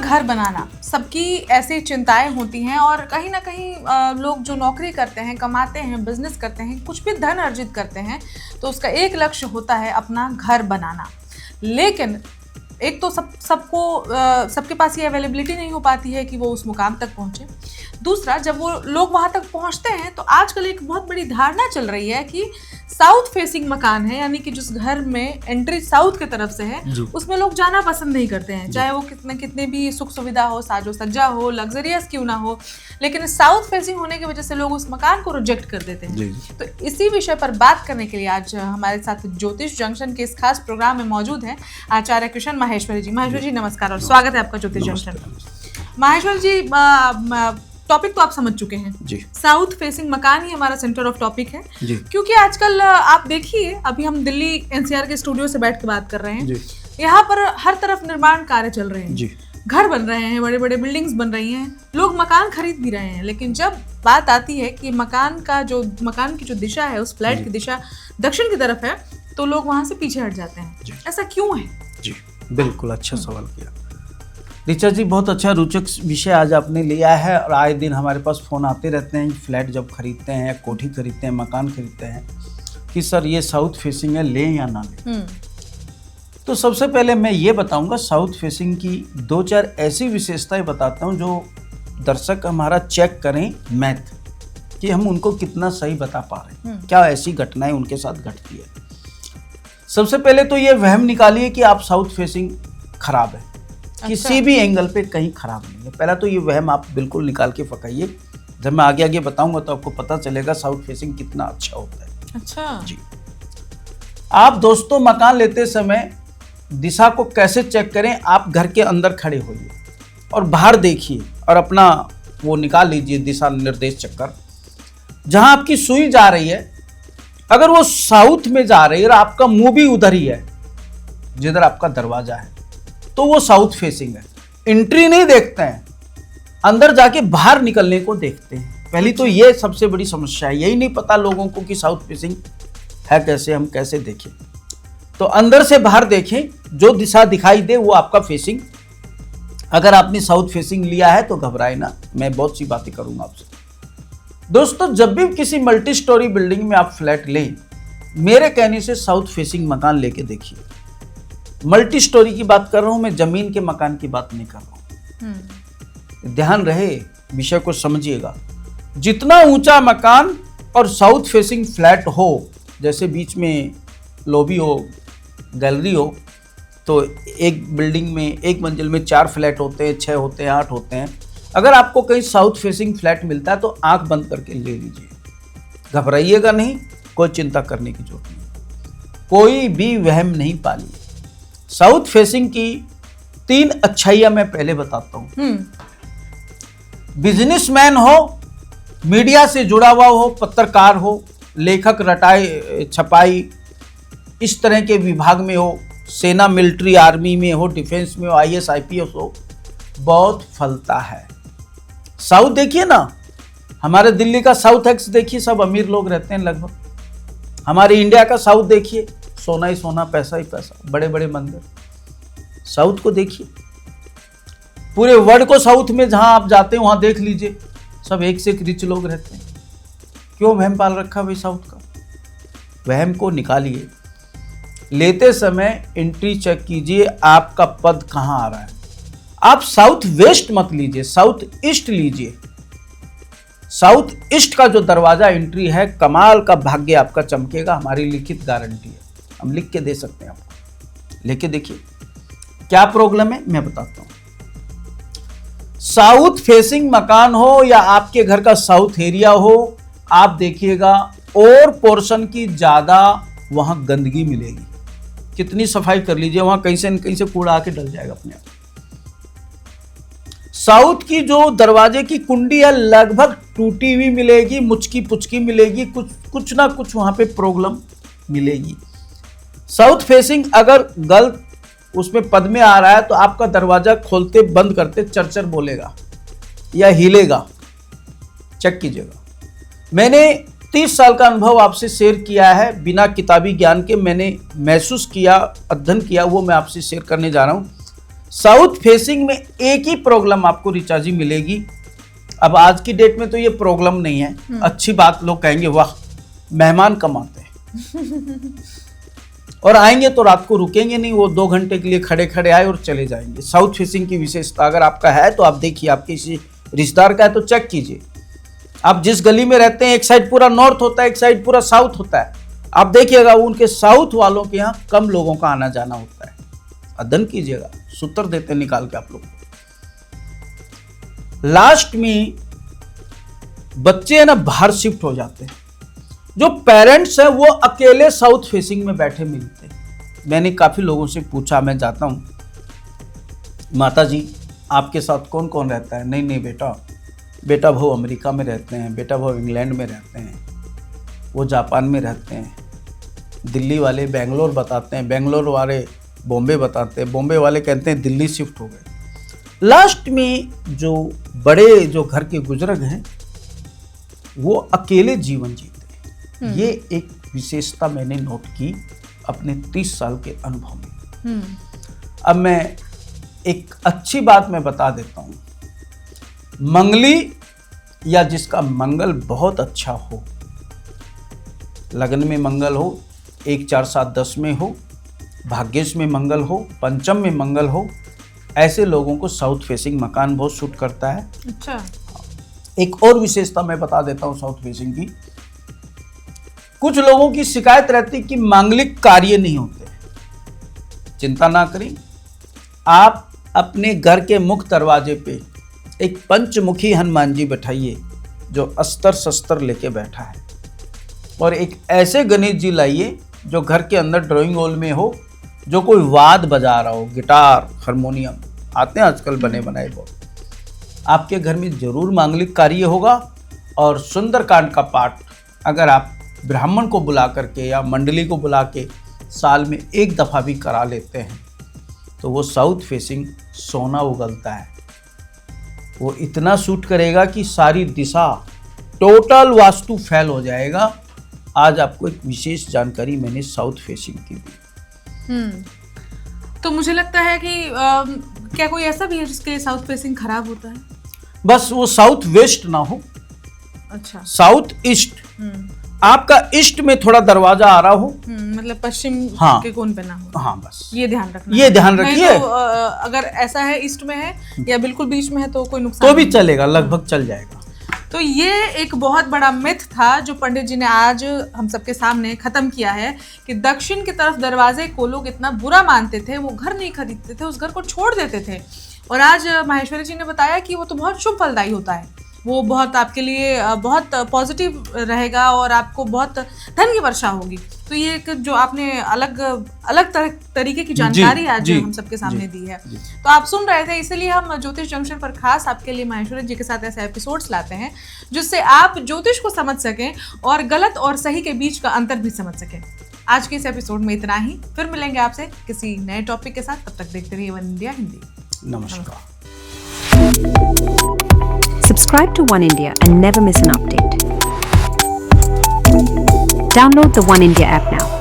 घर बनाना सबकी ऐसी चिंताएं होती हैं और कहीं ना कहीं लोग जो नौकरी करते हैं, कमाते हैं, बिजनेस करते हैं, कुछ भी धन अर्जित करते हैं तो उसका एक लक्ष्य होता है अपना घर बनाना। लेकिन एक तो सबके पास ये अवेलेबिलिटी नहीं हो पाती है कि वो उस मुकाम तक पहुंचे। दूसरा, जब वो लोग वहां तक पहुंचते हैं तो आजकल एक बहुत बड़ी धारणा चल रही है कि साउथ फेसिंग मकान है, यानी कि जिस घर में एंट्री साउथ की तरफ से है उसमें लोग जाना पसंद नहीं करते हैं, चाहे वो कितने भी सुख सुविधा हो, साजो सज्जा हो, लग्जरियस क्यों ना हो, लेकिन साउथ फेसिंग होने की वजह से लोग उस मकान को रिजेक्ट कर देते हैं। तो इसी विषय पर बात करने के लिए आज हमारे साथ ज्योतिष जंक्शन के इस खास प्रोग्राम में मौजूद हैं आचार्य कृष्ण माहेश्वरी जी। माहेश्वरी जी नमस्कार और स्वागत है आपका ज्योतिष जंक्शन। माहेश्वरी जी, टॉपिक तो आप समझ चुके हैं जी, साउथ फेसिंग मकान ही हमारा सेंटर ऑफ टॉपिक है जी। क्योंकि आजकल आप देखिए, अभी हम दिल्ली एनसीआर के स्टूडियो से बैठ के बात कर रहे हैं जी। यहाँ पर हर तरफ निर्माण कार्य चल रहे हैं जी, घर बन रहे हैं, बड़े बड़े बिल्डिंग्स बन रही हैं, लोग मकान खरीद भी रहे हैं। लेकिन जब बात आती है कि मकान की जो दिशा है, उस फ्लैट की दिशा दक्षिण की तरफ है, तो लोग वहां से पीछे हट जाते हैं। ऐसा क्यों है जी? बिल्कुल अच्छा सवाल किया ऋचा जी, बहुत अच्छा रोचक विषय आज आपने लिया है। और आए दिन हमारे पास फ़ोन आते रहते हैं, फ्लैट जब खरीदते हैं, कोठी खरीदते हैं, मकान खरीदते हैं कि सर ये साउथ फेसिंग है, लें या ना लें। तो सबसे पहले मैं ये बताऊंगा, साउथ फेसिंग की 2-4 ऐसी विशेषताएं बताता हूं जो दर्शक हमारा चेक करें मैथ कि हम उनको कितना सही बता पा रहे हैं, क्या ऐसी घटनाएं उनके साथ घटती है। सबसे पहले तो ये वहम निकालिए कि आप साउथ फेसिंग खराब है, किसी भी एंगल पे कहीं खराब नहीं है। पहला तो ये वहम आप बिल्कुल निकाल के फकाइए। जब मैं आगे बताऊंगा तो आपको पता चलेगा साउथ फेसिंग कितना अच्छा होता है। अच्छा जी। आप दोस्तों मकान लेते समय दिशा को कैसे चेक करें? आप घर के अंदर खड़े होइए और बाहर देखिए और अपना वो निकाल लीजिए दिशा निर्देश चक्कर। जहां आपकी सुई जा रही है, अगर वो साउथ में जा रही है और आपका मुंह भी उधर ही है जिधर आपका दरवाजा है, तो वो साउथ फेसिंग है। एंट्री नहीं देखते हैं, अंदर जाके बाहर निकलने को देखते हैं। पहली तो ये सबसे बड़ी समस्या है, यही नहीं पता लोगों को कि साउथ फेसिंग है कैसे, हम कैसे देखें। तो अंदर से बाहर देखें, जो दिशा दिखाई दे वो आपका फेसिंग। अगर आपने साउथ फेसिंग लिया है तो घबराए ना, मैं बहुत सी बातें करूंगा आपसे। दोस्तों, जब भी किसी मल्टी स्टोरी बिल्डिंग में आप फ्लैट लें, मेरे कहने से साउथ फेसिंग मकान लेके देखिए। मल्टी स्टोरी की बात कर रहा हूं मैं, जमीन के मकान की बात नहीं कर रहा हूं। ध्यान रहे, विषय को समझिएगा। जितना ऊंचा मकान और साउथ फेसिंग फ्लैट हो, जैसे बीच में लॉबी हो, गैलरी हो, तो एक बिल्डिंग में एक मंजिल में 4 फ्लैट होते हैं, 6 होते हैं, 8 होते हैं। अगर आपको कहीं साउथ फेसिंग फ्लैट मिलता है तो आंख बंद करके ले लीजिए, घबराइएगा नहीं, कोई चिंता करने की जरूरत नहीं, कोई भी वहम नहीं पालिए। साउथ फेसिंग की 3 अच्छाइयां मैं पहले बताता हूं। बिजनेसमैन हो, मीडिया से जुड़ा हुआ हो, पत्रकार हो, लेखक, रटाई छपाई इस तरह के विभाग में हो, सेना, मिलिट्री, आर्मी में हो, डिफेंस में हो, IAS IPS हो, बहुत फलता है। साउथ देखिए ना, हमारे दिल्ली का साउथ एक्स देखिए, सब अमीर लोग रहते हैं लगभग। हमारे इंडिया का साउथ देखिए, सोना ही सोना, पैसा ही पैसा, बड़े बड़े मंदिर। साउथ को देखिए, पूरे वर्ल्ड को साउथ में जहां आप जाते हैं वहां देख लीजिए, सब एक से एक रिच लोग रहते हैं। क्यों वहम पाल रखा भाई साउथ का? वहम को निकालिए। लेते समय एंट्री चेक कीजिए, आपका पद कहां आ रहा है। आप साउथ वेस्ट मत लीजिए, साउथ ईस्ट लीजिए। साउथ ईस्ट का जो दरवाजा एंट्री है, कमाल का भाग्य आपका चमकेगा, हमारी लिखित गारंटी है। हम लिख के दे सकते हैं आपको, लेके देखिए। क्या प्रॉब्लम है मैं बताता हूं। साउथ फेसिंग मकान हो या आपके घर का साउथ एरिया हो, आप देखिएगा और पोर्शन की ज्यादा वहां गंदगी मिलेगी। कितनी सफाई कर लीजिए, वहां कहीं से न कहीं से कूड़ा आके डल जाएगा अपने आप। साउथ की जो दरवाजे की कुंडी है, लगभग टूटी हुई मिलेगी, मुचकी पुचकी मिलेगी, कुछ ना कुछ वहां पे प्रॉब्लम मिलेगी। साउथ फेसिंग अगर गलत उसमें पद में आ रहा है तो आपका दरवाजा खोलते बंद करते चरचर बोलेगा या हिलेगा, चेक कीजिएगा। मैंने 30 साल का अनुभव आपसे शेयर किया है, बिना किताबी ज्ञान के मैंने महसूस किया, अध्ययन किया, वो मैं आपसे शेयर करने जा रहा हूं। साउथ फेसिंग में एक ही प्रॉब्लम आपको ऋचा जी मिलेगी। अब आज की डेट में तो ये प्रॉब्लम नहीं है, अच्छी बात, लोग कहेंगे वाह मेहमान कम आते हैं और आएंगे तो रात को रुकेंगे नहीं, वो 2 घंटे के लिए खड़े खड़े आए और चले जाएंगे। साउथ फेसिंग की विशेषता अगर आपका है तो आप देखिए, आप किसी रिश्तेदार का है तो चेक कीजिए। आप जिस गली में रहते हैं एक साइड पूरा नॉर्थ होता है, एक साइड पूरा साउथ होता है, आप देखिएगा उनके साउथ वालों के यहाँ कम लोगों का आना जाना होता है। अध्ययन कीजिएगा, सूत्र देते निकाल के आप लोग। लास्ट में बच्चे है ना बाहर शिफ्ट हो जाते हैं, जो पेरेंट्स हैं वो अकेले साउथ फेसिंग में बैठे मिलते हैं। मैंने काफी लोगों से पूछा, मैं जाता हूं माता जी आपके साथ कौन कौन रहता है? नहीं बेटा भाऊ अमेरिका में रहते हैं, बेटा भाऊ इंग्लैंड में रहते हैं, वो जापान में रहते हैं, दिल्ली वाले बेंगलोर बताते हैं, बेंगलोर वाले बॉम्बे बताते हैं, बॉम्बे वाले कहते हैं दिल्ली शिफ्ट हो गए। लास्ट में जो बड़े जो घर के बुजुर्ग हैं वो अकेले जीवन जीते हैं। ये एक विशेषता मैंने नोट की अपने 30 साल के अनुभव में। अब मैं एक अच्छी बात मैं बता देता हूँ, मंगली या जिसका मंगल बहुत अच्छा हो, लग्न में मंगल हो, 1 4 7 10 में हो, भाग्यश में मंगल हो, पंचम में मंगल हो, ऐसे लोगों को साउथ फेसिंग मकान बहुत सूट करता है। अच्छा, एक और विशेषता मैं बता देता हूँ साउथ फेसिंग की। कुछ लोगों की शिकायत रहती कि मांगलिक कार्य नहीं होते। चिंता ना करें, आप अपने घर के मुख्य दरवाजे पे एक पंचमुखी हनुमान जी बैठाइए जो अस्त्र शस्त्र लेके बैठा है, और एक ऐसे गणेश जी लाइए जो घर के अंदर ड्राइंग हॉल में हो, जो कोई वाद बजा रहा हो, गिटार हारमोनियम आते हैं आजकल बने बनाए बहुत, आपके घर में जरूर मांगलिक कार्य होगा। और सुंदरकांड का पाठ अगर आप ब्राह्मण को बुला करके या मंडली को बुला के साल में 1 दफ़ा भी करा लेते हैं तो वो साउथ फेसिंग सोना उगलता है, वो इतना सूट करेगा कि सारी दिशा टोटल वास्तु फेल हो जाएगा। आज आपको एक विशेष जानकारी मैंने साउथ फेसिंग की दी। तो मुझे लगता है कि क्या कोई ऐसा भी है जिसके साउथ फेसिंग खराब होता है? बस वो साउथ वेस्ट ना हो। अच्छा, साउथ ईस्ट, आपका ईस्ट में थोड़ा दरवाजा आ रहा हो, मतलब पश्चिम के कोण पे ना हो। हाँ, बस ये ध्यान रखना, ये ध्यान रखिए। तो अगर ऐसा है ईस्ट में है या बिल्कुल बीच में है तो कोई नुकसान तो भी चलेगा, लगभग चल जाएगा। तो ये एक बहुत बड़ा मिथ था जो पंडित जी ने आज हम सबके सामने खत्म किया है कि दक्षिण की तरफ दरवाजे को लोग इतना बुरा मानते थे, वो घर नहीं खरीदते थे, उस घर को छोड़ देते थे। और आज माहेश्वरी जी ने बताया कि वो तो बहुत शुभ फलदायी होता है, वो बहुत आपके लिए बहुत पॉजिटिव रहेगा और आपको बहुत धन की वर्षा होगी। तो ये एक जो आपने अलग तरीके की जानकारी आज हम सबके सामने दी है। तो आप सुन रहे थे, इसीलिए हम ज्योतिष जंक्शन पर खास आपके लिए माहेश्वरी जी के साथ ऐसे एपिसोड्स लाते हैं जिससे आप ज्योतिष को समझ सकें और गलत और सही के बीच का अंतर भी समझ सकें। आज के इस एपिसोड में इतना ही, फिर मिलेंगे आपसे किसी नए टॉपिक के साथ। तब तक देखते रहिए वन इंडिया हिंदी। नमस्कार। Subscribe to One India and never miss an update. Download the One India app now.